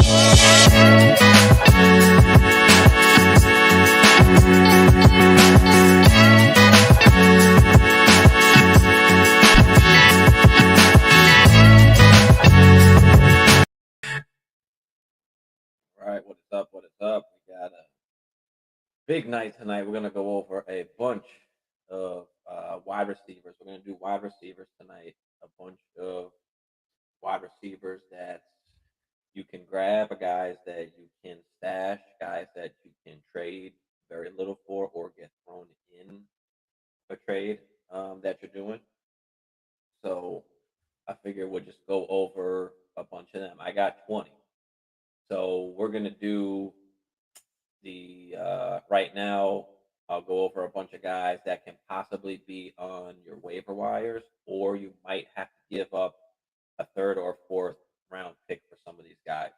All right, what is up? What is up? We got a big night tonight. We're gonna go over a bunch of wide receivers. We're gonna do wide receivers tonight. A bunch of wide receivers that you can grab, guys that you can stash, guys that you can trade very little for or get thrown in a trade that you're doing. So I figure we'll just go over a bunch of them. I got 20. So we're gonna do the right now. I'll go over a bunch of guys that can possibly be on your waiver wires, or you might have to give up a third or fourth round pick for some of these guys.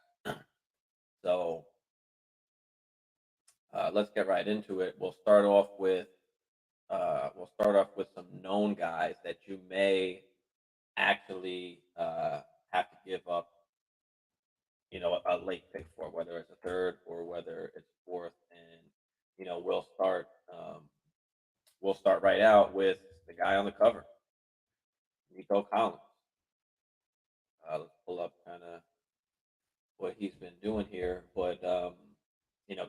So let's get right into it. We'll start off with some known guys that you may actually have to give up, a late pick for, whether it's a third or whether it's fourth. And we'll start right out with the guy on the cover, Nico Collins. Let's pull up kind of what he's been doing here, but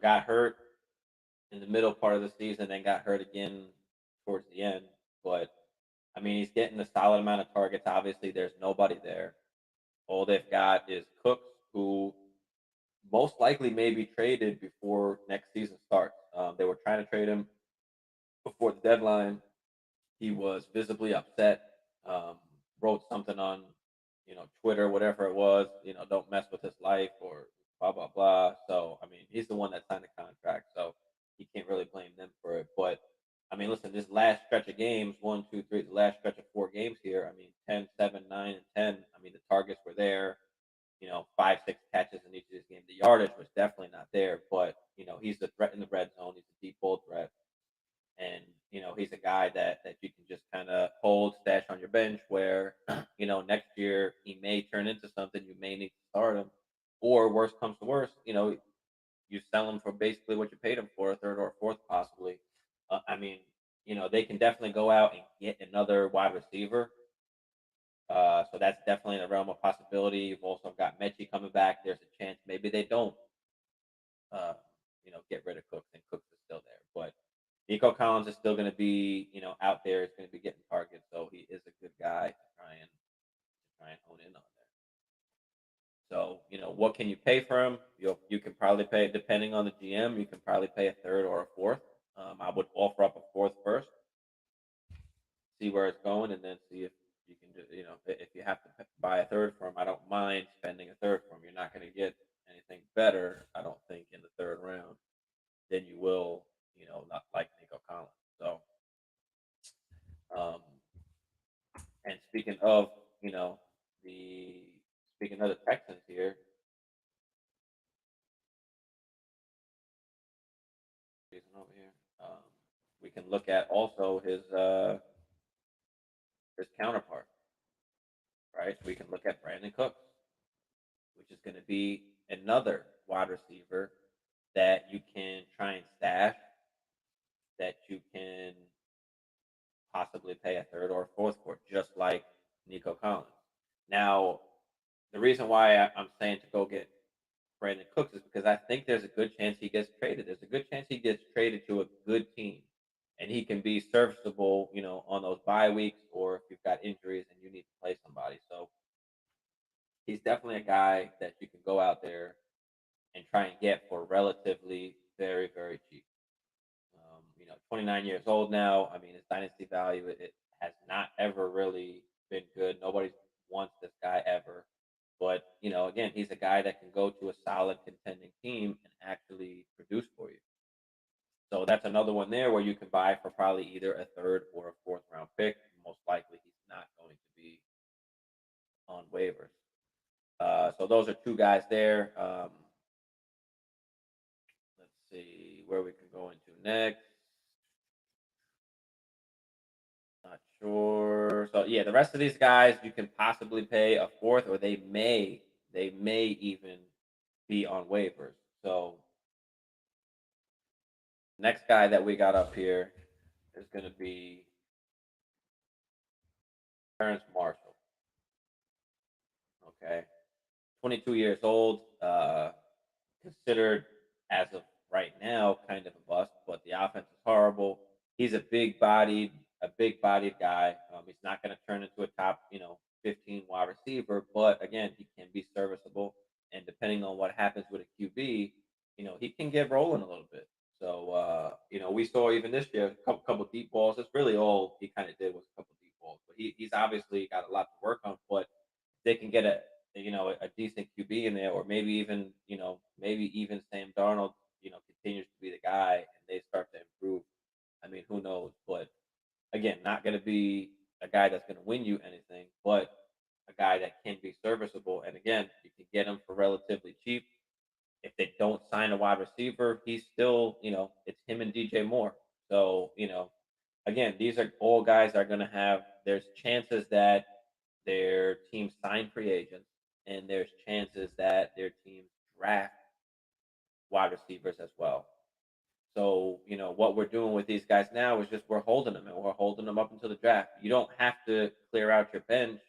got hurt in the middle part of the season, then got hurt again towards the end. But I mean, he's getting a solid amount of targets. Obviously, there's nobody there. All they've got is Cooks, who most likely may be traded before next season starts. They were trying to trade him before the deadline. He was visibly upset. Wrote something on, Twitter, whatever it was. Don't mess with his life or blah blah blah. So I mean, he's the one that signed the contract, so you can't really blame them for it. But I mean, listen, this last stretch of games, one, two, three, the last stretch of 4 games here. I mean, 10, 7, 9, and 10. I mean, the targets were there. 5, 6 catches in each of these games. The yardage was definitely not there, but he's a threat in the red zone. He's a deep ball threat, and he's a guy that you can just kind of hold, stash on your bench. Where next year he may turn into something. You may need to start him, or worst comes to worst, you sell him for basically what you paid him for, a third or a fourth possibly. I mean, they can definitely go out and get another wide receiver. So that's definitely in the realm of possibility. You've also got Mechie coming back. There's a chance maybe they don't, uh, get rid of Cooks and Cooks is still there. But Nico Collins is still going to be, out there. He's going to be getting targets. So he is a good guy to try and hone in on there. So, what can you pay for him? You can probably pay, depending on the GM, you can probably pay a third or a fourth. I would offer up a fourth first, see where it's going, and then see if you can do, if you have to buy a third for him. I don't mind spending a third for him. You're not going to get anything better, I don't think, in the third round than you will, not like Nico Collins. So, um, and the speaking of the Texans here, over here, we can look at also his counterpart, right? We can look at Brandon Cooks, which is going to be another wide receiver that you can try and stash, that you can possibly pay a third or fourth for, just like Nico Collins. Now, the reason why I'm saying to go get Brandon Cooks is because I think there's a good chance he gets traded. There's a good chance he gets traded to a good team, and he can be serviceable, on those bye weeks, or if you've got injuries and you need to play somebody. So he's definitely a guy that you can go out there and try and get for relatively very, very cheap. 29 years old now. I mean, his dynasty value, it has not ever really been good. Nobody wants this guy ever. But, again, he's a guy that can go to a solid contending team and actually produce for you. So that's another one there where you can buy for probably either a third or a fourth round pick. Most likely he's not going to be on waivers. So those are two guys there. Let's see where we can go into next. Not sure. So yeah, the rest of these guys you can possibly pay a fourth, or they may even be on waivers. So next guy that we got up here is going to be Terrence Marshall. Okay, 22 years old, considered as of right now kind of a bust, but the offense is horrible. He's a big bodied guy. He's not going to turn into a top, 15 wide receiver, but again, he can be serviceable. And depending on what happens with a QB, he can get rolling a little bit. So, we saw even this year a couple deep balls. That's really all he kind of did was a couple deep balls. But he's obviously got a lot to work on. But they can get a decent QB in there, or maybe even Sam Darnold, continues to be the guy and they start to improve. I mean, who knows? But again, not going to be a guy that's going to win you anything, but a guy that can be serviceable. And again, you can get him for relatively cheap. If they don't sign a wide receiver, he's still, it's him and DJ Moore. So, again, these are all guys that are going to have, there's chances that their team sign free agents, and there's chances that their teams draft wide receivers as well. So, what we're doing with these guys now is just we're holding them and we're holding them up until the draft. You don't have to clear out your bench,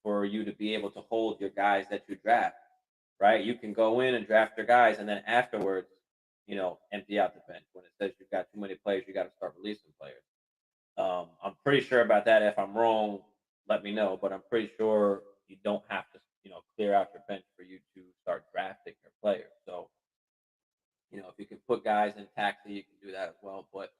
for you to be able to hold your guys that you draft, right? You can go in and draft your guys and then afterwards, empty out the bench. When it says you've got too many players, you got to start releasing players. I'm pretty sure about that. If I'm wrong, let me know. But I'm pretty sure you don't have to, clear out your bench for you to start drafting your players. So, if you can put guys in taxi, you can do that as well. But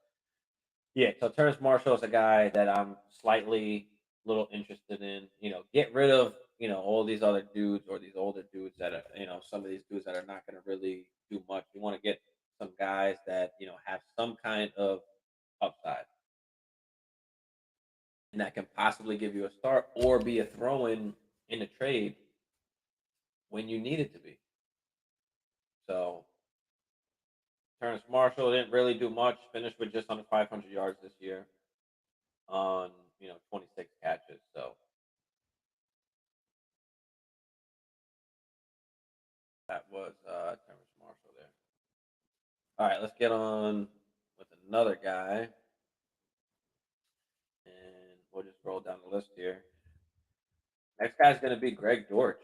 yeah, so Terrence Marshall is a guy that I'm slightly little interested in. Get rid of all these other dudes or these older dudes that are some of these dudes that are not going to really do much. You want to get some guys that have some kind of upside and that can possibly give you a start or be a throw-in in a trade when you need it to be. So Terrence Marshall didn't really do much. Finished with just under 500 yards this year on 26 catches. So that was Terrence Marshall there. All right, let's get on with another guy, and we'll just roll down the list here. Next guy's going to be Greg Dortch.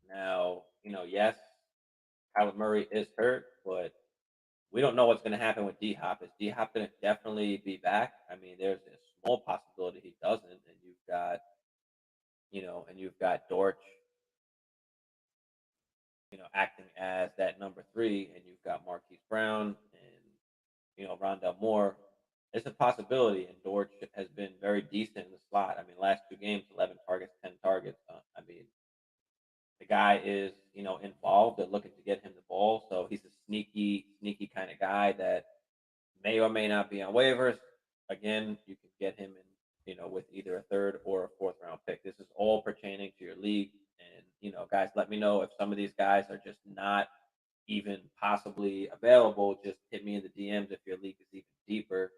Now, yes, Kyler Murray is hurt, but we don't know what's going to happen with D Hop. Is D Hop going to definitely be back? I mean, there's a small possibility he doesn't, and you've got Dortch, acting as that number three, and you've got Marquise Brown and Rondell Moore. It's a possibility, and Dortch has been very decent in the slot. I mean, last two games, 11 targets, 10 targets. I mean, the guy is involved. They're looking to get him the ball, so he's a sneaky kind of guy that may or may not be on waivers. Again, you can get him in, with either a third or a fourth round pick. This is all pertaining to your league. And, guys, let me know if some of these guys are just not even possibly available. Just hit me in the DMs if your league is even deeper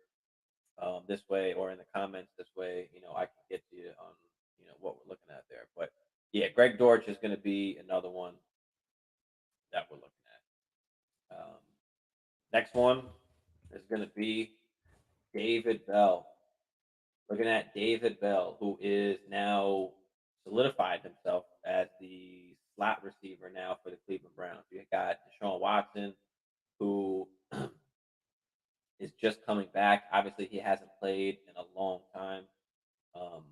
this way, or in the comments this way, I can get to you on, what we're looking at there. But yeah, Greg Dortch is going to be another one that we're looking at. Next one is going to be David Bell. Looking at David Bell, who is now solidified himself as the slot receiver now for the Cleveland Browns. You got Deshaun Watson, who is just coming back. Obviously, he hasn't played in a long time. Um,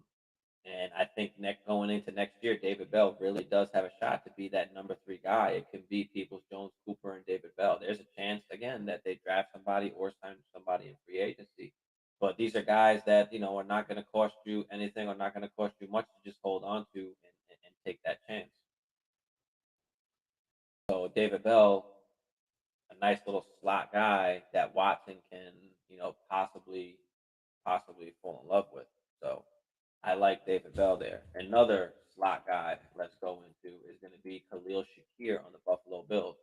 and I think going into next year, David Bell really does have a shot to be that number three guy. It can be Peoples Jones, Cooper, and David Bell. There's a chance, again, that they draft somebody or sign somebody in free agency. But these are guys that, are not going to cost you anything or not going to cost you much to just hold on to and take that chance. So David Bell, a nice little slot guy that Watson can, possibly fall in love with. So I like David Bell there. Another slot guy let's go into is going to be Khalil Shakir on the Buffalo Bills.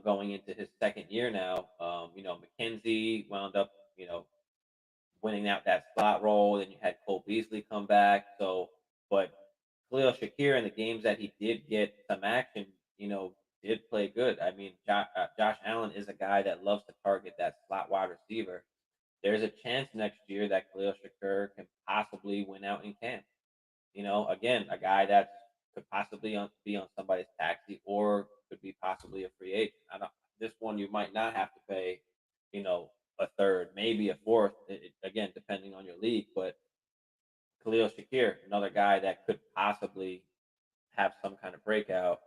Going into his second year now, McKenzie wound up, winning out that slot role. Then you had Cole Beasley come back. So, but Khalil Shakir in the games that he did get some action, guy that loves to target that slot wide receiver, there's a chance next year that Khalil Shakur can possibly win out in camp. Again, a guy that could possibly be on somebody's taxi or could be possibly a free agent. I don't. This one you might not have to pay, a third, maybe a fourth. Again, depending on your league, but Khalil Shakir, another guy that could possibly have some kind of breakout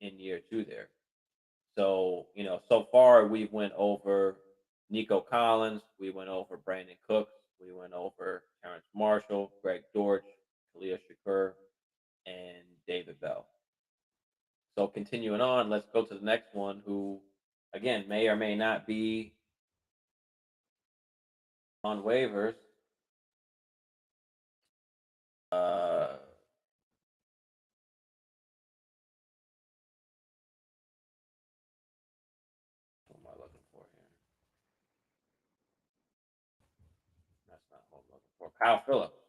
in year two there. So, so far we've went over Nico Collins, we went over Brandon Cooks, we went over Terrence Marshall, Greg Dortch, Khalil Shakur, and David Bell. So continuing on, let's go to the next one who, again, may or may not be on waivers. What am I looking for here? That's not what I'm looking for. Kyle Phillips.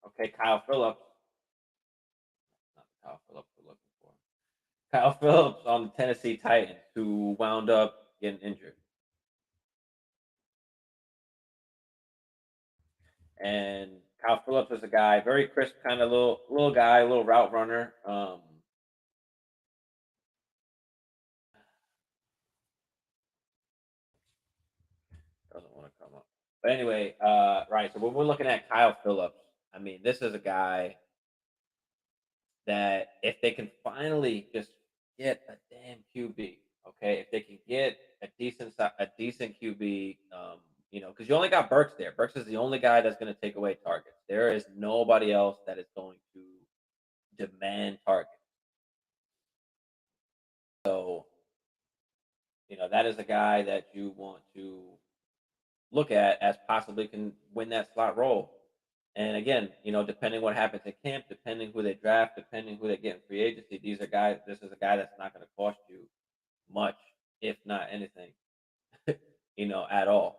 Okay, Kyle Phillips. Not the Kyle Phillips we're looking for. Kyle Phillips on the Tennessee Titans, who wound up getting injured. And Kyle Phillips is a guy, very crisp, kind of little guy, little route runner. Doesn't want to come up. But anyway, right. So when we're looking at Kyle Phillips, I mean, this is a guy that if they can finally just get a damn QB, okay, if they can get a decent QB, because you only got Burks there. Burks is the only guy that's going to take away targets. There is nobody else that is going to demand targets. So, that is a guy that you want to look at as possibly can win that slot role. And again, depending what happens at camp, depending who they draft, depending who they get in free agency, this is a guy that's not going to cost you much, if not anything, at all.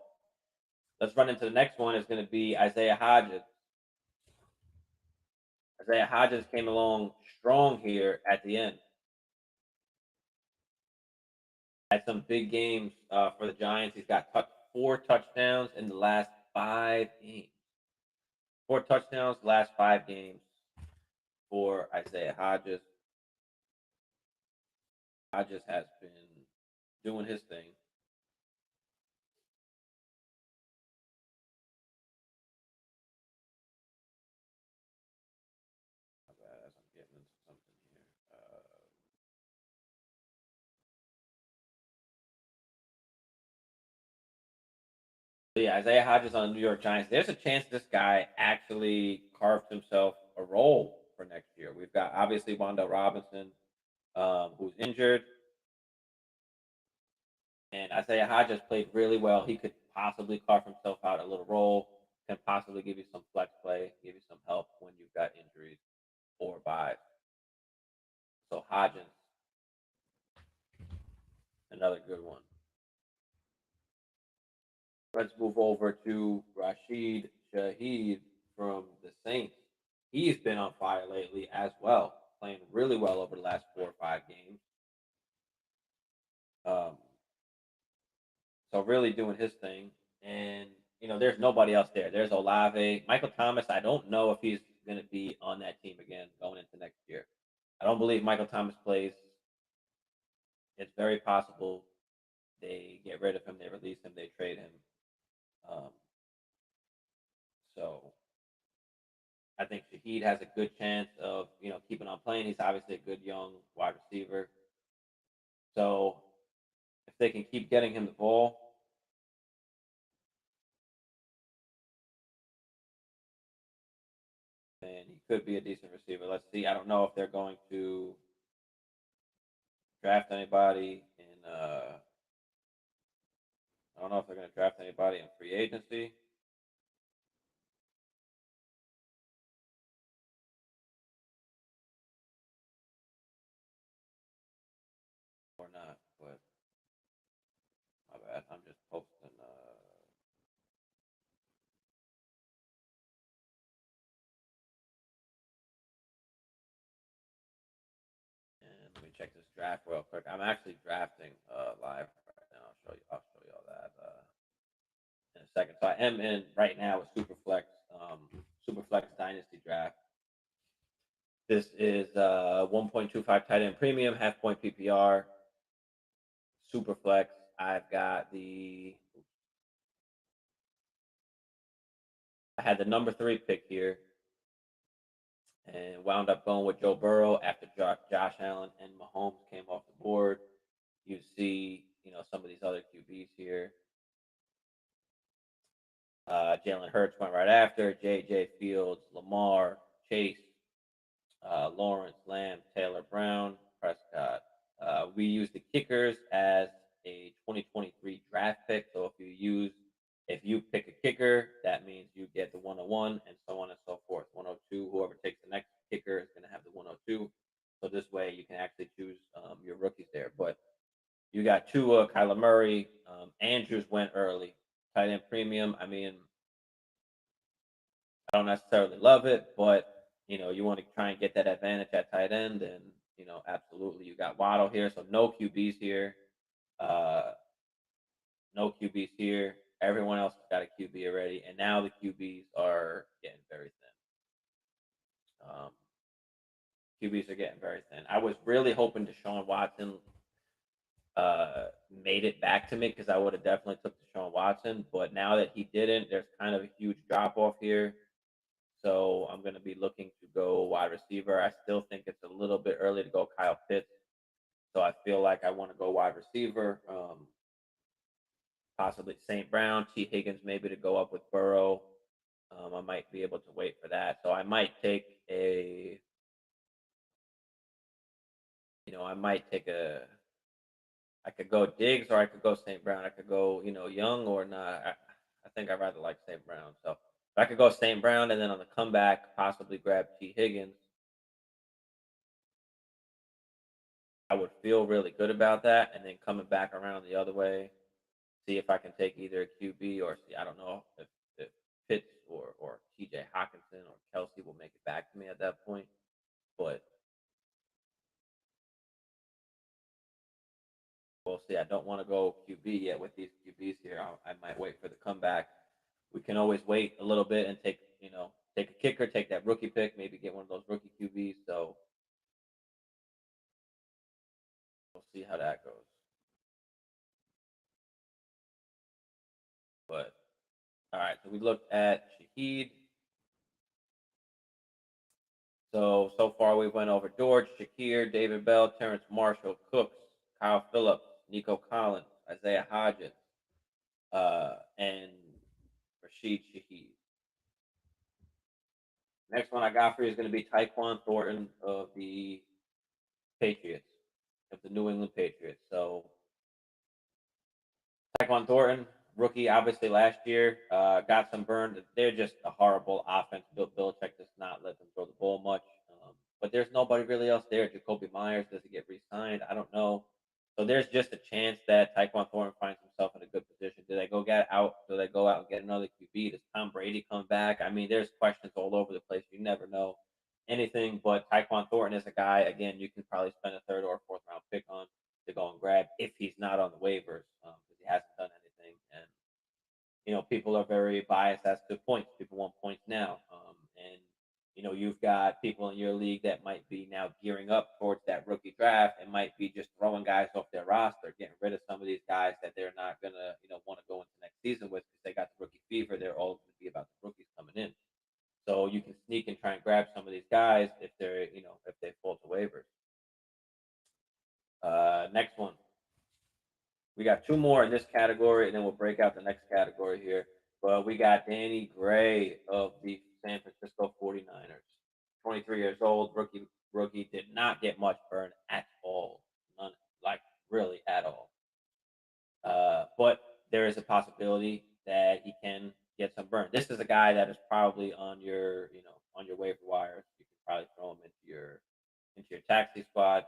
Let's run into the next one. Is going to be Isaiah Hodgins. Isaiah Hodgins came along strong here at the end. Had some big games for the Giants. He's got 4 touchdowns in the last 5 games. 4 touchdowns, last 5 games for Isaiah Hodgins. Hodgins has been doing his thing. As I'm getting into something here. So yeah, Isaiah Hodgins on the New York Giants. There's a chance this guy actually carved himself a role for next year. We've got obviously Wanda Robinson, who's injured, and Isaiah Hodgins played really well. He could possibly carve himself out a little role, can possibly give you some flex play, give you some help when you've got injuries or buys. So Hodgins, another good one. Let's move over to Rashid Shaheed from the Saints. He's been on fire lately as well, playing really well over the last 4 or 5 games. Um, so really doing his thing. And there's nobody else there. There's Olave, Michael Thomas. I don't know if he's going to be on that team again going into next year. I don't believe Michael Thomas plays. It's very possible they get rid of him, they release him, they trade him. Um, so I think Shaheed has a good chance of keeping on playing. He's obviously a good young wide receiver. So if they can keep getting him the ball, then he could be a decent receiver. Let's see. I don't know if they're going to draft anybody in. I don't know if they're going to draft anybody in free agency. Or not, but my bad. I'm just posting. And let me check this draft real quick. I'm actually drafting live right now. I'll I'll show y'all that in a second. So I am in right now a Superflex Dynasty draft. This is 1.25 tight end premium, half point PPR, Superflex. I've got I had the number 3 pick here and wound up going with Joe Burrow after Josh Allen and Mahomes came off the board. You see, some of these other QBs here. Jalen Hurts went right after, J.J. Fields, Lamar, Chase, Lawrence, Lamb, Taylor Brown, Prescott. We use the kickers as a 2023 draft pick. So if you pick a kicker, that means you get the 101 and so on and so forth. 102, whoever takes the next kicker is going to have the 102. So this way you can actually choose your rookies there. But you got Tua, Kyler Murray, Andrews went early, tight end premium. I mean, I don't necessarily love it, but you want to try and get that advantage at tight end, and absolutely, you got Waddle here, so no QBs here, uh, no QBs here. Everyone else has got a QB already, and now the QBs are getting very thin. QBs are getting very thin. I was really hoping Deshaun Watson made it back to me because I would have definitely took Deshaun Watson, but now that he didn't, there's kind of a huge drop off here. So I'm going to be looking to go wide receiver. I still think it's a little bit early to go Kyle Pitts. So I feel like I want to go wide receiver, possibly St. Brown, T. Higgins, maybe to go up with Burrow. I might be able to wait for that. So I might take I could go Diggs or I could go St. Brown. I could go, Young or not. I think I'd rather like St. Brown. So if I could go St. Brown and then on the comeback, possibly grab T. Higgins, I would feel really good about that. And then coming back around the other way, see if I can take either a QB or see, I don't know if Pitts or TJ Hawkinson or Kelsey will make it back to me at that point. But we'll see. I don't want to go QB yet with these QBs here. I might wait for the comeback. We can always wait a little bit and take a kicker, take that rookie pick, maybe get one of those rookie QBs. So we'll see how that goes. But all right, so we looked at Shaheed. So far we went over George, Shakir, David Bell, Terrence Marshall, Cooks, Kyle Phillips, Nico Collins, Isaiah Hodgins, and Rashid Shaheed. Next one I got for you is going to be Tyquan Thornton of the Patriots, of the New England Patriots. So Tyquan Thornton, rookie, obviously last year, got some burn. They're just a horrible offense. Bill Belichick does not let them throw the ball much. But there's nobody really else there. Jacoby Myers doesn't get re-signed. I don't know. So there's just a chance that Tyquan Thornton finds himself in a good position. Do they go out? Do they go out and get another QB? Does Tom Brady come back? I mean, there's questions all over the place. You never know anything. But Tyquan Thornton is a guy. Again, you can probably spend a third or fourth round pick on to go and grab if he's not on the waivers because he hasn't done anything. And people are very biased as to points. People want points now, and you've got people in your league that might be now gearing up towards that rookie draft and might be just throwing guys off their roster, getting rid of some of these guys that they're not gonna, want to go into next season with because they got the rookie fever. They're all going to be about the rookies coming in. So you can sneak and try and grab some of these guys if they're, if they fall to waivers. Next one. We got two more in this category, and then we'll break out the next category here. But we got Danny Gray of the San Francisco 49ers. 23 years old, rookie, did not get much burn at all. None, like really at all. But there is a possibility that he can get some burn. This is a guy that is probably on your, on your waiver wires. You can probably throw him into your taxi squad.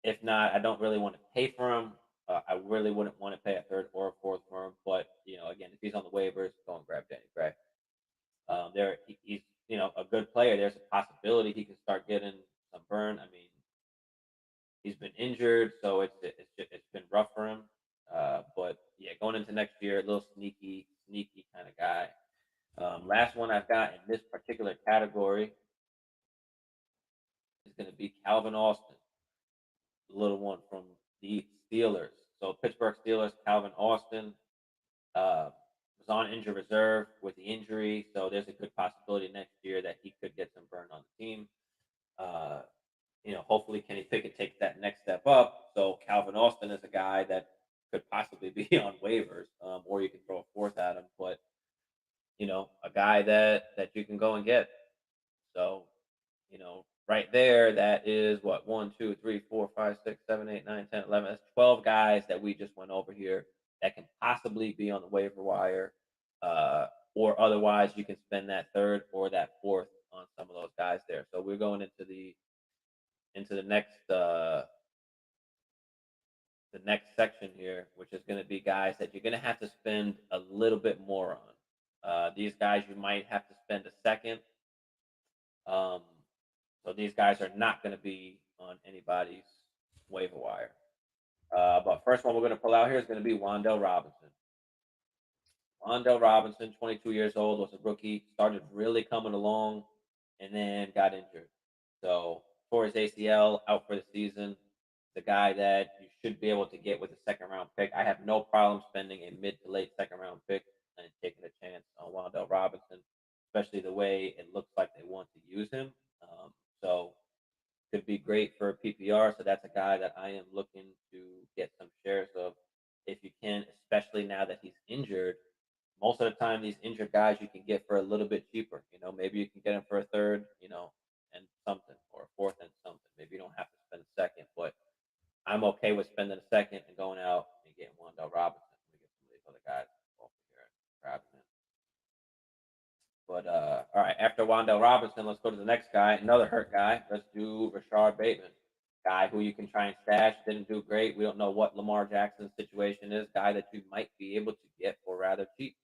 If not, I don't really want to pay for him. I really wouldn't want to pay a third or a fourth for him. But again, if he's on the waivers, go and grab Danny Gray. He's a good player. There's a possibility he can start getting some burn. I mean, he's been injured, so it's been rough for him. But yeah, going into next year, a little sneaky kind of guy. Last one I've got in this particular category is going to be Calvin Austin, the little one from the Steelers. So Pittsburgh Steelers, Calvin Austin was on injured reserve with the injury, so there's a good possibility next year that he could get some burn on the team. Uh, hopefully Kenny Pickett takes that next step up. So Calvin Austin is a guy that could possibly be on waivers, or you can throw a fourth at him. But a guy that you can go and get. So right there, that is what 1, 2, 3, 4, 5, 6, 7, 8, 9, 10, 11. That's 12 guys that we just went over here that can possibly be on the waiver wire, or otherwise you can spend that third or that fourth on some of those guys there. So we're going into the next section here, which is going to be guys that you're going to have to spend a little bit more on. These guys you might have to spend a second. So these guys are not going to be on anybody's waiver wire. But first one we're going to pull out here is going to be Wan'Dale Robinson. Wan'Dale Robinson, 22 years old, was a rookie, started really coming along, and then got injured. So tore his ACL, out for the season. The guy that you should be able to get with a second round pick. I have no problem spending a mid to late second round pick and taking a chance on Wan'Dale Robinson, especially the way it looks like they want to use him. So could be great for PPR. So that's a guy that I am looking to get some shares of if you can, especially now that he's injured. Most of the time, these injured guys you can get for a little bit cheaper. Maybe you can get him for a third, and something, or a fourth and something. Maybe you don't have to spend a second, but I'm okay with spending a second and going out and getting Wan'Dale Robinson. We get some of these other guys off here and grabbing him. But all right, after Wan'Dale Robinson, let's go to the next guy, another hurt guy. Let's do Rashard Bateman, guy who you can try and stash. Didn't do great. We don't know what Lamar Jackson's situation is. Guy that you might be able to get for rather cheap.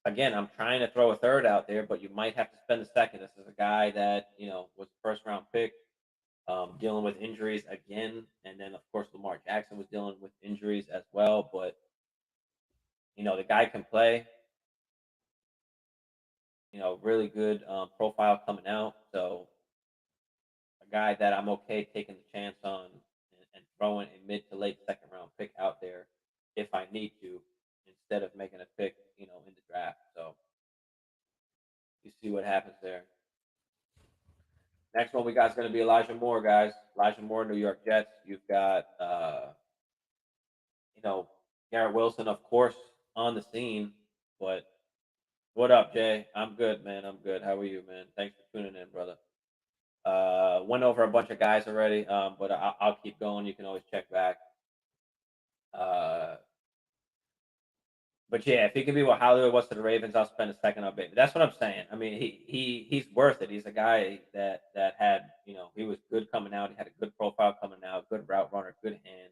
Again, I'm trying to throw a third out there, but you might have to spend a second. This is a guy that was a first round pick, dealing with injuries again, and then of course Lamar Jackson was dealing with injuries as well. But the guy can play. Really good profile coming out. So a guy that I'm okay taking the chance on and throwing a mid to late second round pick out there if I need to, instead of making a pick, in the draft. So you see what happens there. Next one we got is going to be Elijah Moore, guys. Elijah Moore, New York Jets. You've got, Garrett Wilson, of course, on the scene. But what up, Jay? I'm good, man. I'm good. How are you, man? Thanks for tuning in, brother. Went over a bunch of guys already, but I'll keep going. You can always check back. But yeah, if he can be what Hollywood was to the Ravens, I'll spend a second on Bateman. That's what I'm saying. I mean, he's worth it. He's a guy that had, he was good coming out. He had a good profile coming out, good route runner, good hand,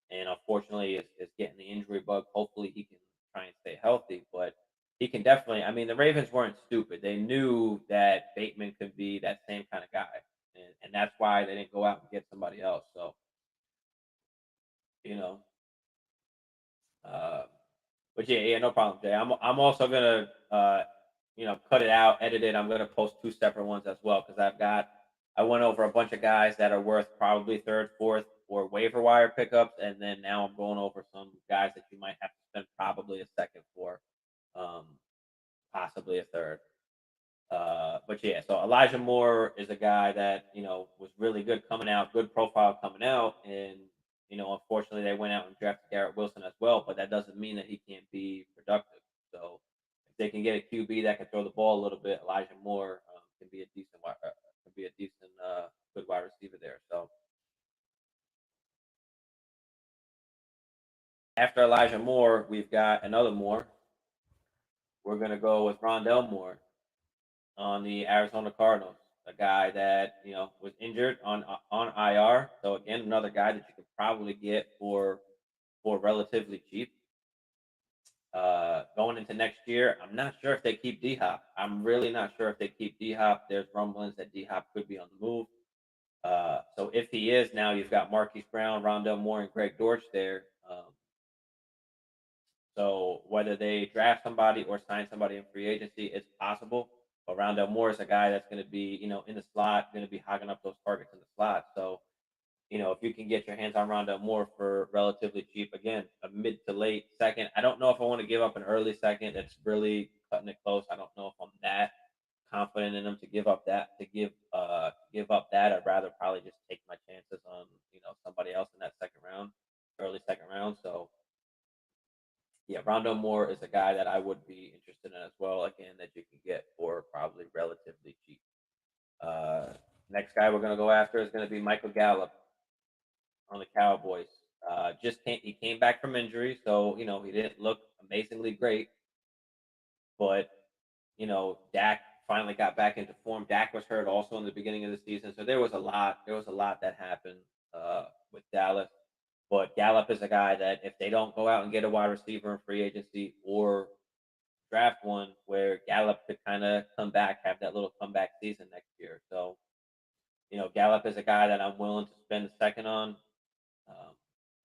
and unfortunately is getting the injury bug. Hopefully he can try and stay healthy, but he can definitely. I mean, the Ravens weren't stupid. They knew that Bateman could be that same kind of guy, and that's why they didn't go out and get somebody else. So, you know. Uh, But yeah, no problem, Jay. I'm also gonna cut it out, edit it. I'm gonna post two separate ones as well because I went over a bunch of guys that are worth probably third, fourth, or waiver wire pickups, and then now I'm going over some guys that you might have to spend probably a second for, um, possibly a third. But yeah, so Elijah Moore is a guy that was really good coming out, good profile coming out, and unfortunately they went out and drafted Garrett Wilson as well. But that doesn't mean that he can't be productive. So if they can get a QB that can throw the ball a little bit, Elijah Moore can be a decent good wide receiver there. So after Elijah Moore, we've got another Moore. We're gonna go with Rondell Moore on the Arizona Cardinals, a guy that was injured on IR. So again, another guy that you could probably get for relatively cheap. Going into next year, I'm not sure if they keep D Hop. I'm really not sure if they keep D Hop. There's rumblings that D Hop could be on the move. So if he is now, you've got Marquise Brown, Rondell Moore, and Greg Dortch there. So whether they draft somebody or sign somebody in free agency, it's possible. But Rondell Moore is a guy that's going to be, in the slot, going to be hogging up those targets in the slot. So, if you can get your hands on Rondell Moore for relatively cheap, again, a mid to late second. I don't know if I want to give up an early second. It's really cutting it close. I don't know if I'm that confident in him to give up that give up that. I'd rather probably just take my chances on somebody else in that second round, early second round. So yeah, Rondo Moore is a guy that I would be interested in as well. Again, that you can get for probably relatively cheap. Uh, Next guy we're going to go after is going to be Michael Gallup on the Cowboys. Just he came back from injury, so he didn't look amazingly great, but Dak finally got back into form. Dak was hurt also in the beginning of the season, so there was a lot. There was a lot that happened with Dallas. But Gallup is a guy that if they don't go out and get a wide receiver in free agency or draft one, where Gallup could kind of come back, have that little comeback season next year. So Gallup is a guy that I'm willing to spend a second on. Um,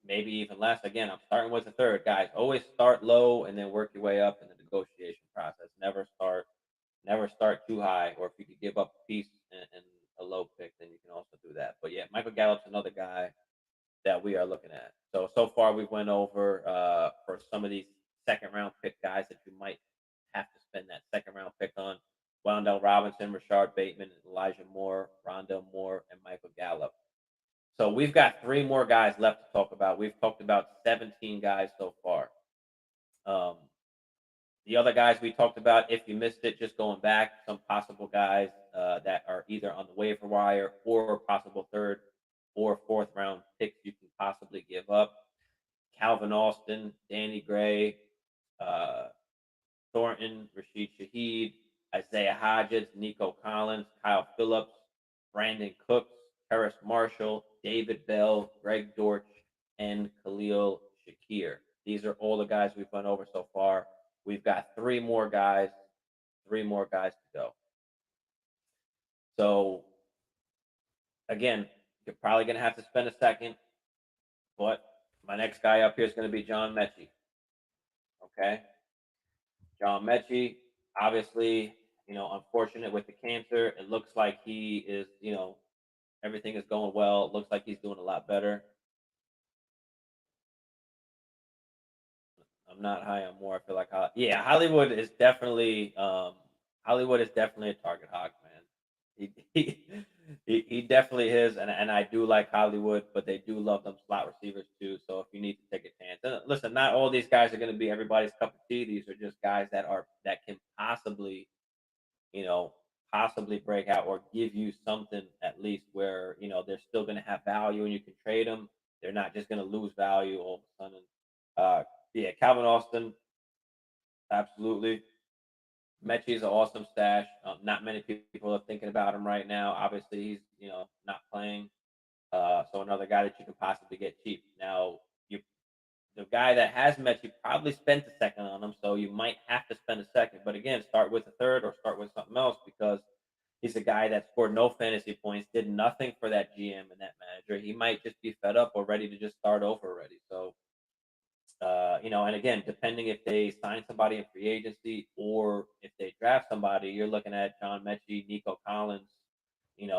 Maybe even less. Again, I'm starting with a third. Guys, always start low and then work your way up in the negotiation process. Never start too high. Or if you could give up a piece and a low pick, then you can also do that. But yeah, Michael Gallup's another guy that we are looking at. So far we went over for some of these second round pick guys that you might have to spend that second round pick on. Wandell Robinson, Rashard Bateman, Elijah Moore, Rondell Moore, and Michael Gallup. So we've got three more guys left to talk about. We've talked about 17 guys so far. Um, the other guys we talked about, if you missed it, just going back, some possible guys that are either on the waiver wire or possible third or fourth round picks you can possibly give up. Calvin Austin, Danny Gray, uh, Thornton, Rashid Shaheed, Isaiah Hodgins, Nico Collins, Kyle Phillips, Brandon Cooks, Terrace Marshall, David Bell, Greg Dortch, and Khalil Shakir. These are all the guys we've gone over so far. We've got three more guys to go. So again, you're probably going to have to spend a second, but my next guy up here is going to be John Mechie. Okay. John Mechie, obviously, unfortunate with the cancer. It looks like he is, everything is going well. It looks like he's doing a lot better. I'm not high on Moore. I feel like, yeah, Hollywood is definitely a target hawk, man. He he definitely is, and I do like Hollywood, but they do love them slot receivers too. So if you need to take a chance, and listen, not all these guys are going to be everybody's cup of tea. These are just guys that can possibly, you know, possibly break out or give you something at least where they're still going to have value and you can trade them. They're not just going to lose value all of a sudden. Yeah, Calvin Austin, absolutely. Mechie is an awesome stash. Not many people are thinking about him right now. Obviously, he's not playing. So another guy that you can possibly get cheap. Now, the guy that has Mechie probably spent a second on him, so you might have to spend a second. But again, start with a third or start with something else because he's a guy that scored no fantasy points, did nothing for that GM and that manager. He might just be fed up or ready to just start over already. So and again, depending if they sign somebody in free agency or if they draft somebody, you're looking at John Mechie, Nico Collins, and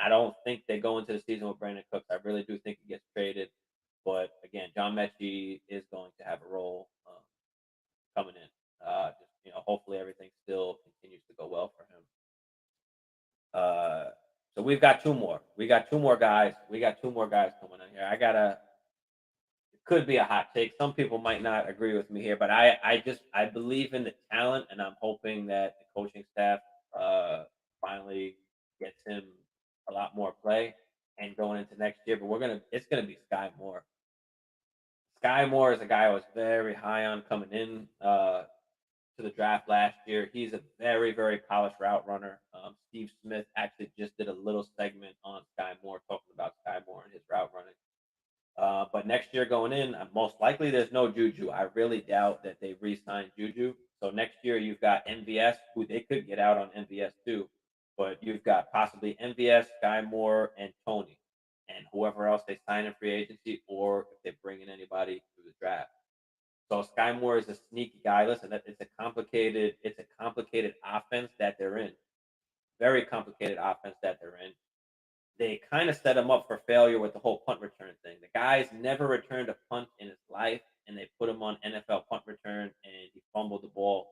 I don't think they go into the season with Brandon Cooks. I really do think he gets traded. But again, John Mechie is going to have a role coming in. Hopefully everything still continues to go well for him. So we've got two more. We got two more guys. We got two more guys coming in here. Could be a hot take. Some people might not agree with me here, but I believe in the talent, and I'm hoping that the coaching staff finally gets him a lot more play and going into next year. But it's gonna be Sky Moore. Sky Moore is a guy I was very high on coming in to the draft last year. He's a very, very polished route runner. Steve Smith actually just did a little segment on Sky Moore talking about Sky Moore and his route running. But next year going in, most likely there's no Juju. I really doubt that they re-signed Juju. So next year you've got MVS, who they could get out on MVS too. but you've got possibly MVS, Sky Moore, and Tony, and whoever else they sign in free agency, or if they bring in anybody through the draft. So Sky Moore is a sneaky guy. Listen, it's a complicated offense that they're in. Very complicated offense that they're in. They kind of set him up for failure with the whole punt return thing. The guy's never returned a punt in his life, and they put him on NFL punt return, and he fumbled the ball.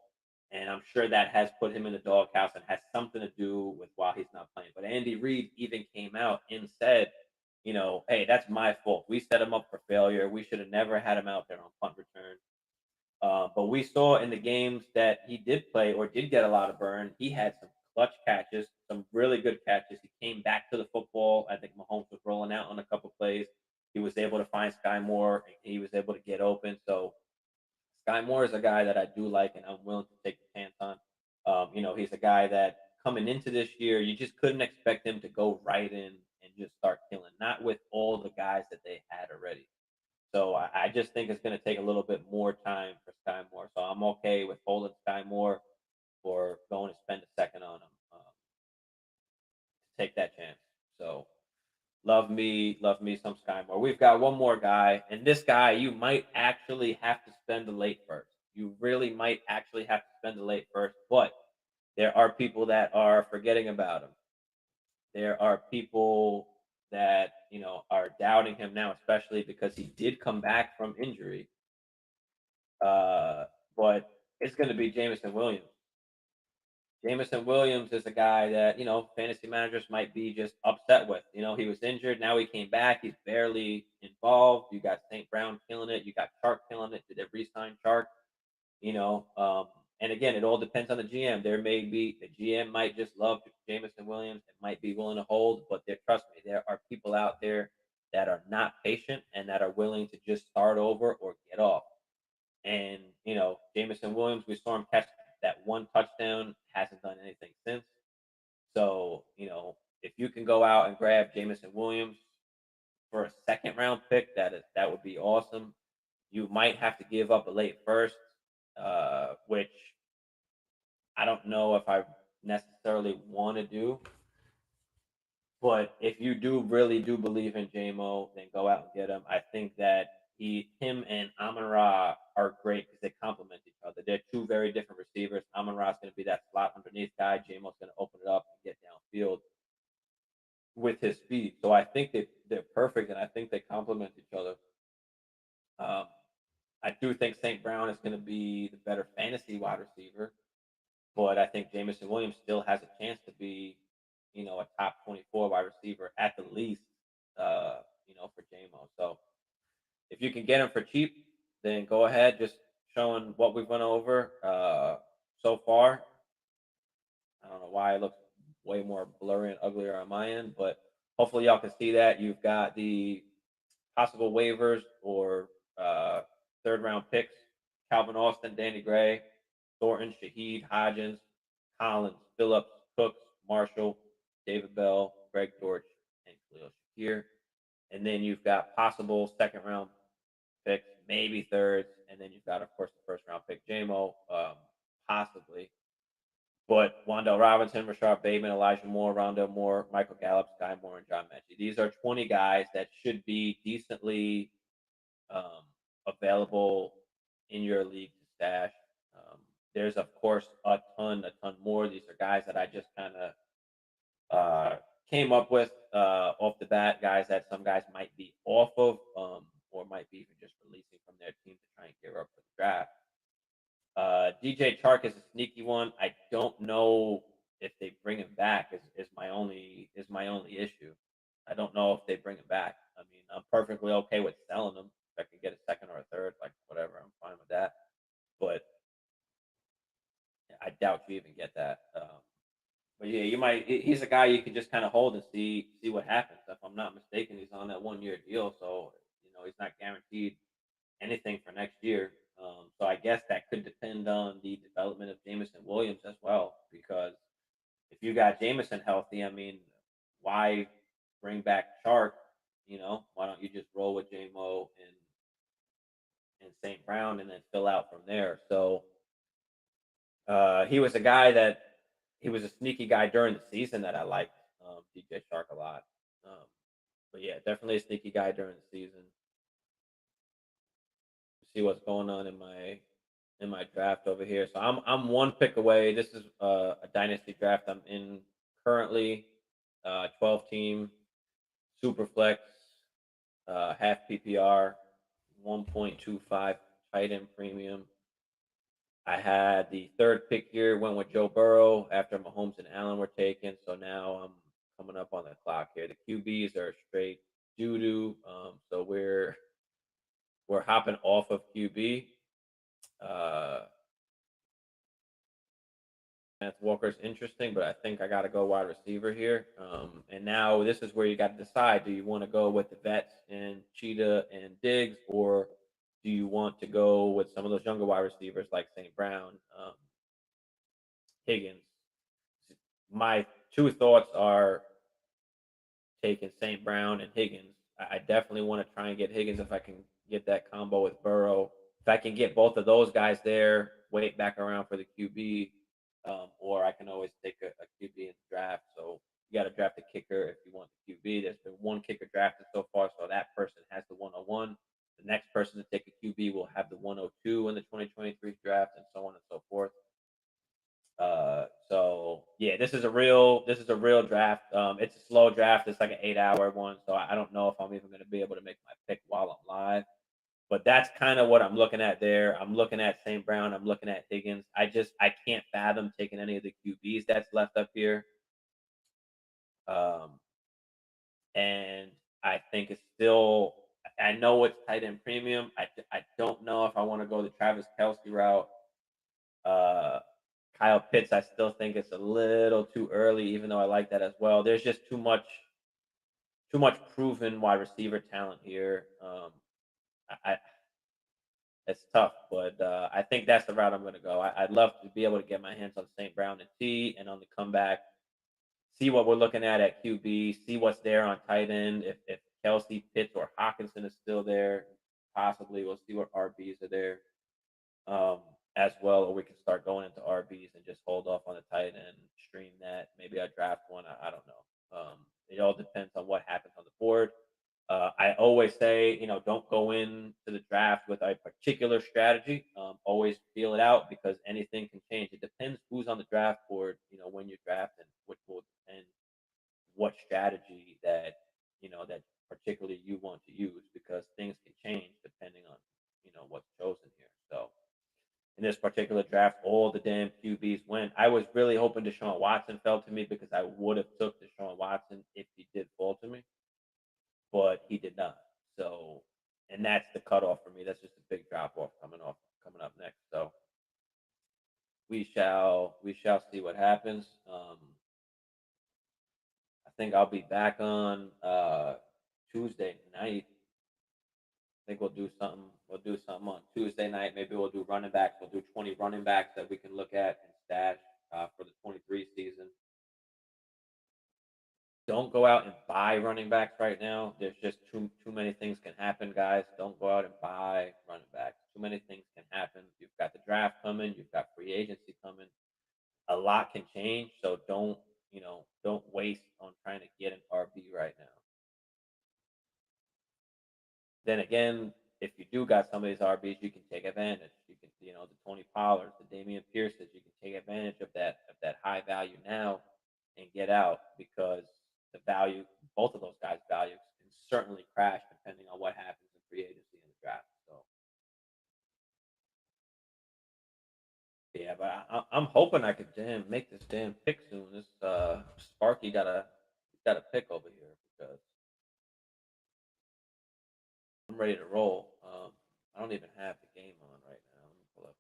And I'm sure that has put him in the doghouse and has something to do with why he's not playing. But Andy Reid even came out and said, hey, that's my fault. We set him up for failure. We should have never had him out there on punt return. But we saw in the games that he did play or did get a lot of burn, he had some clutch catches, some really good catches. He came back to the football. I think Mahomes was rolling out on a couple plays. He was able to find Sky Moore. He was able to get open. So Sky Moore is a guy that I do like, and I'm willing to take the chance on. He's a guy that coming into this year, you just couldn't expect him to go right in and just start killing, not with all the guys that they had already. So I just think it's going to take a little bit more time for Sky Moore. So I'm okay with holding Sky Moore or going to spend a second on him to take that chance. So love me some Sky Moore. We've got one more guy, and this guy you might actually have to spend the late first. You really might actually have to spend the late first, but there are people that are forgetting about him. There are people that are doubting him now, especially because he did come back from injury. Uh, but it's going to be Jameson Williams. Jameson Williams is a guy that, fantasy managers might be just upset with. He was injured. Now he came back. He's barely involved. You got St. Brown killing it. You got Chark killing it. Did they re-sign Chark? And again, it all depends on the GM. There may be the GM might just love Jameson Williams and might be willing to hold, but trust me, there are people out there that are not patient and that are willing to just start over or get off. And, Jameson Williams, we saw him catch that one touchdown, hasn't done anything since. So, if you can go out and grab Jameson Williams for a second round pick, that would be awesome. You might have to give up a late first, which I don't know if I necessarily want to do. But if you really do believe in JMO, then go out and get him. I think that him and Amon-Ra are great because they complement each other. They're two very different receivers. Amon-Ra is going to be that slot underneath guy. JMO's going to open it up and get downfield with his speed. So I think they're perfect, and I think they complement each other. I do think St. Brown is going to be the better fantasy wide receiver, but I think Jameson Williams still has a chance to be, a top 24 wide receiver at the least, for JMO. So if you can get him for cheap, then go ahead. Just showing what we've went over so far. I don't know why it looks way more blurry and uglier on my end, but hopefully y'all can see that. You've got the possible waivers or third round picks: Calvin Austin, Danny Gray, Thornton, Shaheed, Hodgins, Collins, Phillips, Cooks, Marshall, David Bell, Greg Dortch, and Khalil Shakir. And then you've got possible second round picks, maybe thirds, and then you've got, of course, the first round pick, JMO, possibly. But Wandale Robinson, Rashard Bateman, Elijah Moore, Rondell Moore, Michael Gallup, Sky Moore, and John Mechie. These are 20 guys that should be decently available in your league to stash. There's, of course, a ton more. These are guys that I just kind of came up with off the bat, guys that some guys might be off of or might be even just releasing from their team to try and gear up for the draft. DJ Chark is a sneaky one. I don't know if they bring him back. Is my only issue. I don't know if they bring him back. I mean, I'm perfectly okay with selling him. If I can get a second or a third, like whatever, I'm fine with that. But I doubt you even get that. But yeah, you might. He's a guy you can just kind of hold and see what happens. If I'm not mistaken, he's on that 1 year deal, so he's not guaranteed anything for next year. So I guess that could depend on the development of Jameson Williams as well. Because if you got Jameson healthy, I mean, why bring back Chark? Why don't you just roll with JMO and St. Brown and then fill out from there? So he was a guy that he was a sneaky guy during the season that I liked, DJ Shark a lot. Um, but yeah, definitely a sneaky guy during the season. See what's going on in my draft over here. So I'm one pick away. This is a dynasty draft I'm in currently. 12 team, super flex, half PPR, 1.25 tight end premium. I had the third pick here, went with Joe Burrow after Mahomes and Allen were taken. So now I'm coming up on the clock here. The QBs are straight doo doo. So we're hopping off of QB. Uh, Kenneth Walker's interesting, but I think I got to go wide receiver here. And now this is where you got to decide: do you want to go with the vets and Cheetah and Diggs, or do you want to go with some of those younger wide receivers like St. Brown, Higgins? My two thoughts are taking St. Brown and Higgins. I definitely want to try and get Higgins if I can get that combo with Burrow. If I can get both of those guys there, wait back around for the QB, or I can always take a QB in the draft. So you got to draft a kicker if you want the QB. There's been one kicker drafted so far, so that person has the 101. The next person to take a QB will have the 102 in the 2023 draft, and so on and so forth. So yeah, this is a real draft. It's a slow draft. It's like an 8 hour one. So I don't know if I'm even going to be able to make my pick while I'm live. But that's kind of what I'm looking at there. I'm looking at St. Brown. I'm looking at Higgins. I can't fathom taking any of the QBs that's left up here. Um, and I think it's still. I know it's tight end premium. I don't know if I want to go the Travis Kelsey route. Uh, Kyle Pitts, I still think it's a little too early, even though I like that as well. There's just too much proven wide receiver talent here. I It's tough, but I think that's the route I'm going to go. I'd love to be able to get my hands on St. Brown and T, and on the comeback, see what we're looking at QB, see what's there on tight end. If Kelsey, Pitts, or Hawkinson is still there, possibly we'll see what RBs are there. um, as well, or we can start going into RBs and just hold off on the tight end, stream that. Maybe I draft one. I don't know. It all depends on what happens on the board. I always say, don't go into the draft with a particular strategy. Always feel it out because anything can change. It depends who's on the draft board, when you draft, and which will depend what strategy that particularly you want to use, because things can change depending on, what's chosen here. So in this particular draft, all the damn QBs went. I was really hoping Deshaun Watson fell to me because I would have took Deshaun Watson if he did fall to me, but he did not. So, and that's the cutoff for me. That's just a big drop off coming up next. So we shall see what happens. I think I'll be back on Tuesday night. I think we'll do something. We'll do something on Tuesday night. Maybe we'll do running backs. We'll do 20 running backs that we can look at and stash for the 23 season. Don't go out and buy running backs right now. There's just too many things can happen, guys. Don't go out and buy running backs. Too many things can happen. You've got the draft coming. You've got free agency coming. A lot can change. So don't waste on trying to get an RB right now. Then again, if you do got some of these RBs, you can take advantage. You can, the Tony Pollards, the Damian Pierces, you can take advantage of that high value now and get out, because the value, both of those guys' values can certainly crash depending on what happens in free agency and the draft. So yeah, but I'm hoping I could make this damn pick soon. This Sparky got a pick over here because I'm ready to roll. I don't even have the game on right now. Let me pull up.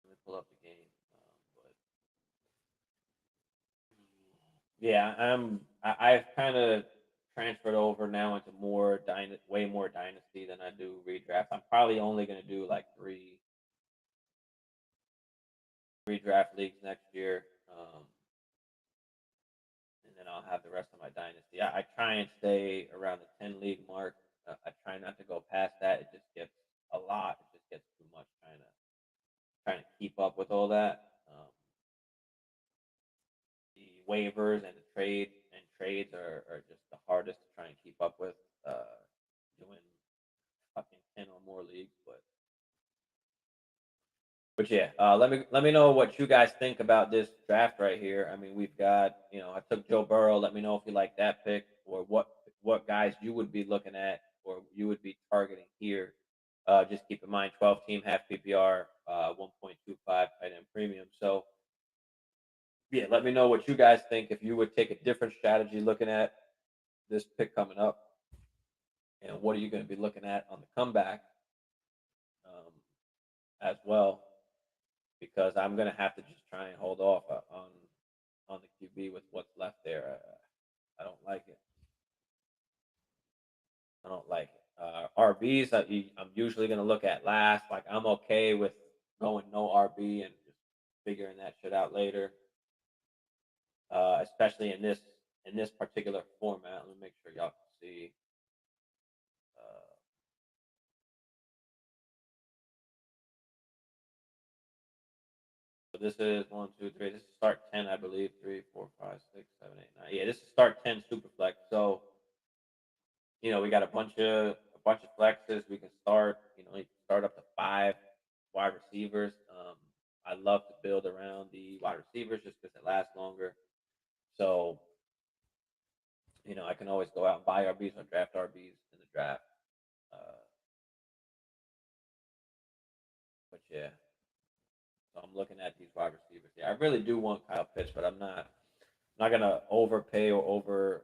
Let me pull up the game. But yeah, I've kind of transferred over now into way more dynasty than I do redraft. I'm probably only going to do like three draft leagues next year, and then I'll have the rest of my dynasty. I try and stay around the 10 league mark. I try not to go past that. It just gets a lot. It just gets too much trying to keep up with all that. The waivers and the trades are just the hardest to try and keep up with. Doing fucking 10 or more leagues, but yeah, let me know what you guys think about this draft right here. I mean, we've got, I took Joe Burrow. Let me know if you like that pick, or what guys you would be looking at or you would be targeting here. Just keep in mind 12 team half PPR, 1.25 tight end premium. So yeah, let me know what you guys think if you would take a different strategy looking at this pick coming up, and what are you going to be looking at on the comeback, um, as well, because I'm gonna have to just try and hold off on the QB with what's left there. I don't like it. I don't like it. RBs, I'm usually gonna look at last. Like, I'm okay with going no RB and just figuring that shit out later. Especially in this particular format. Let me make sure y'all can see. Uh, so this is 1, 2, 3. This is start 10, I believe. 3, 4, 5, 6, 7, 8, 9. Yeah, this is start 10 Superflex. So we got a bunch of flexes. We can start, you can start up to 5 wide receivers. I love to build around the wide receivers just because it lasts longer. So, I can always go out and buy RBs or draft RBs in the draft. Uh, but yeah, so I'm looking at these wide receivers. Yeah, I really do want Kyle Pitts, but I'm not gonna overpay or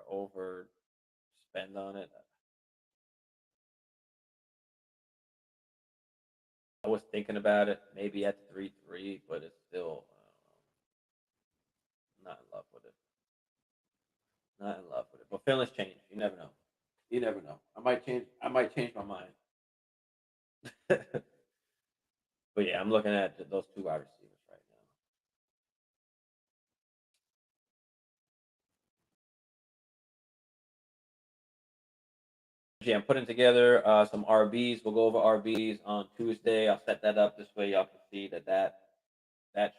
over spend on it. I was thinking about it, maybe at 3-3, but it's still, not in love with it. Not in love with it. But feelings change. You never know. You never know. I might change my mind. But yeah, I'm looking at those two wide receivers right now. Yeah, I'm putting together some RBs. We'll go over RBs on Tuesday. I'll set that up this way. Y'all can see that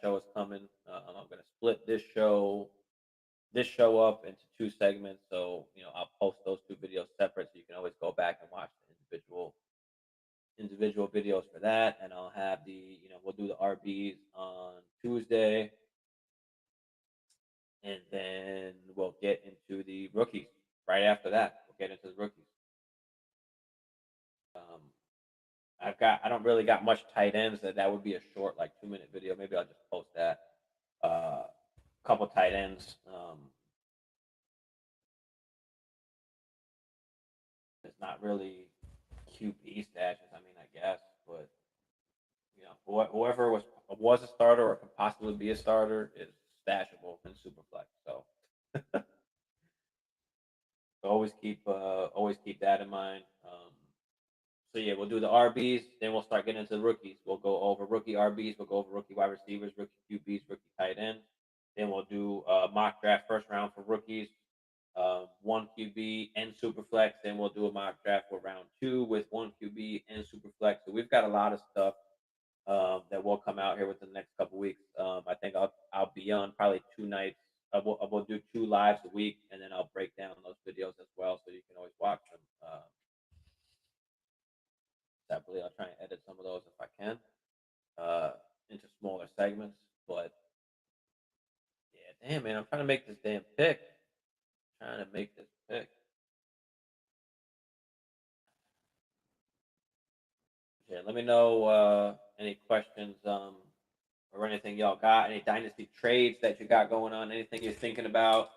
show is coming. I'm gonna split this show up into 2 segments. So I'll post those 2 videos separate, so you can always go back and watch the individual videos for that. And I'll have we'll do the RBs on Tuesday, and then we'll get into the rookies right after that. We'll get into the rookies. Um, I don't really got much tight ends. That would be a short, like, 2-minute video. Maybe I'll just post that. Couple tight ends. It's not really QB stashes. I mean, I guess, but whoever was a starter or could possibly be a starter is stashable in Superflex. So always keep that in mind. So yeah, we'll do the RBs, then we'll start getting into the rookies. We'll go over rookie RBs, we'll go over rookie wide receivers, rookie QBs, rookie tight ends. Then we'll do mock draft first round for rookies, one QB and Superflex. Then we'll do a mock draft for round 2 with one QB and Superflex. So we've got a lot of stuff that will come out here within the next couple weeks. I think I'll be on probably 2 nights. I will do 2 lives a week, and then I'll break down those videos as well, so you can always watch them separately. I'll try and edit some of those if I can into smaller segments. But yeah, damn, man, I'm trying to make this damn pick. Trying to make this pick. Yeah, let me know any questions or anything y'all got. Any dynasty trades that you got going on? Anything you're thinking about?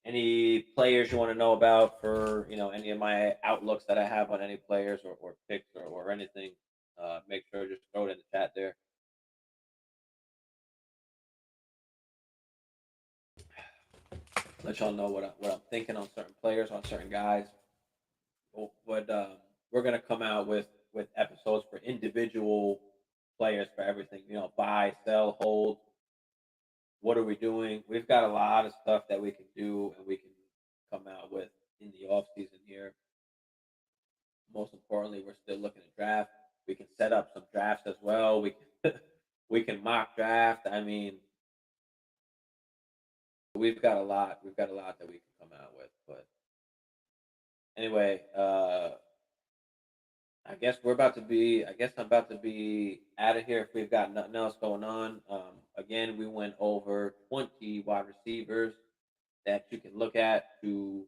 Any players you want to know about for any of my outlooks that I have on any players or picks or anything? Make sure to just throw it in the chat there. Let y'all know what I'm thinking on certain players, on certain guys. What we're gonna come out with episodes for individual players for everything. Buy, sell, hold. What are we doing? We've got a lot of stuff that we can do and we can come out with in the off season here. Most importantly, we're still looking to draft. We can set up some drafts as well. We can we can mock draft. I mean, we've got a lot. We've got a lot that we can come out with. But anyway, I guess we're about to be. I guess I'm about to be out of here if we've got nothing else going on. Again, we went over 20 wide receivers that you can look at to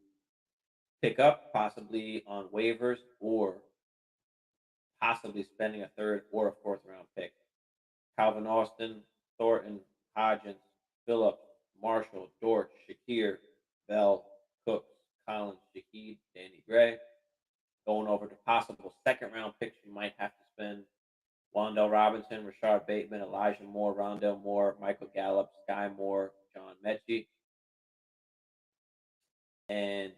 pick up, possibly on waivers, or possibly spending a third or a fourth round pick. Calvin Austin, Thornton, Hodgins, Phillips, Marshall, Dortch, Shakir, Bell, Cooks, Collins, Shaheed, Danny Gray. Going over to possible second round picks you might have to spend. Wandell Robinson, Rashard Bateman, Elijah Moore, Rondell Moore, Michael Gallup, Sky Moore, John Mechie, and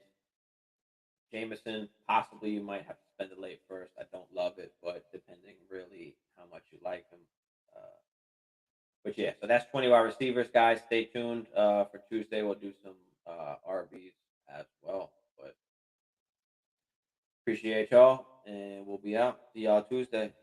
Jameson. Possibly you might have to spend the late first. I don't love it, but depending really how much you like him. But yeah, so that's 20 wide receivers, guys. Stay tuned for Tuesday. We'll do some RBs as well. But appreciate y'all, and we'll be out. See y'all Tuesday.